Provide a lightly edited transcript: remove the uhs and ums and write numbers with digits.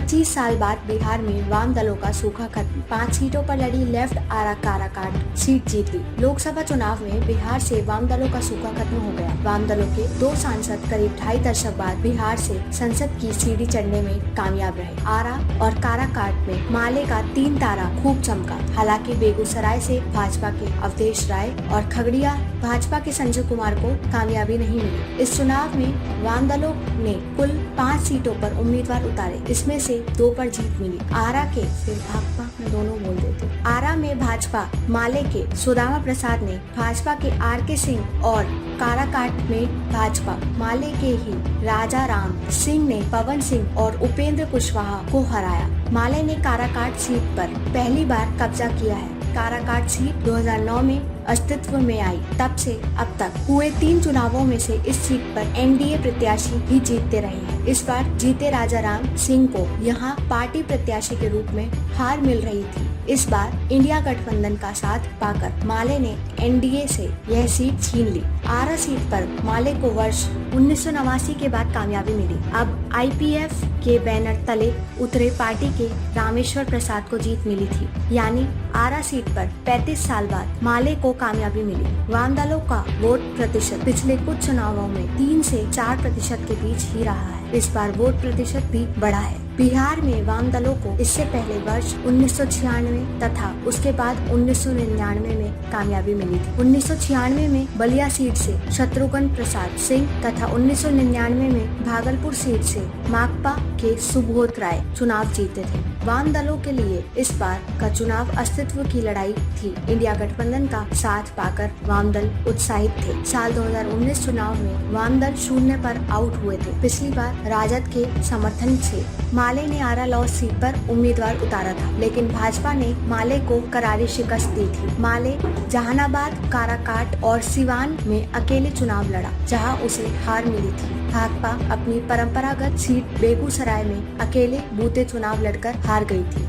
25 साल बाद बिहार में वाम दलों का सूखा खत्म। 5 सीटों पर लड़ी लेफ्ट आरा काराकाट सीट जीत ली। लोकसभा चुनाव में बिहार से वाम दलों का सूखा खत्म हो गया। वाम दलों के 2 सांसद करीब 2.5 दशक बाद बिहार से संसद की सीढ़ी चढ़ने में कामयाब रहे। आरा और काराकाट में माले का 3 तारा खूब चमका। हालांकि बेगूसराय से भाजपा के अवधेश राय और खगड़िया भाजपा के संजय कुमार को कामयाबी नहीं मिली। इस चुनाव में वाम दलों ने कुल 5 सीटों पर उम्मीदवार उतारे, इसमें से 2 पर जीत मिली। आरा के फिर भाजपा में दोनों बोल देते। आरा में भाजपा माले के सुदामा प्रसाद ने भाजपा के RK सिंह और काराकाट में भाजपा माले के ही राजा राम सिंह ने पवन सिंह और उपेंद्र कुशवाहा को हराया। माले ने काराकाट सीट पर पहली बार कब्जा किया है। काराकाट सीट 2009 में अस्तित्व में आई। तब से अब तक हुए 3 चुनावों में से इस सीट पर NDA प्रत्याशी ही जीतते रहे हैं। इस बार जीते राजा राम सिंह को यहां पार्टी प्रत्याशी के रूप में हार मिल रही थी। इस बार इंडिया गठबंधन का साथ पाकर माले ने NDA से यह सीट छीन ली। आरा सीट पर माले को वर्ष 1989 के बाद कामयाबी मिली। अब IPF के बैनर तले उतरे पार्टी के रामेश्वर प्रसाद को जीत मिली थी। यानी आरा सीट पर 35 साल बाद माले को कामयाबी मिली। वाम दलों का वोट प्रतिशत पिछले कुछ चुनावों में 3 से 4% के बीच ही रहा है। इस बार वोट प्रतिशत भी बढ़ा है। बिहार में वाम दलों को इससे पहले वर्ष 1996 तथा उसके बाद 1999 में कामयाबी मिली थी। 1996 में बलिया सीट से शत्रुघ्न प्रसाद सिंह तथा 1999 में भागलपुर सीट से माकपा के सुबोध राय चुनाव जीते थे। वाम दलों के लिए इस बार का चुनाव अस्तित्व की लड़ाई थी। इंडिया गठबंधन का साथ पाकर वाम दल उत्साहित थे। साल 2019 चुनाव में वाम दल 0 पर आउट हुए थे। पिछली बार राजद के समर्थन से माले ने आरा लॉस सीट पर उम्मीदवार उतारा था, लेकिन भाजपा ने माले को करारी शिकस्त दी थी। माले जहानाबाद, काराकाट और सिवान में अकेले चुनाव लड़ा, जहां उसे हार मिली थी। भाजपा अपनी परंपरागत सीट बेगूसराय में अकेले बूते चुनाव लड़कर हार गई थी।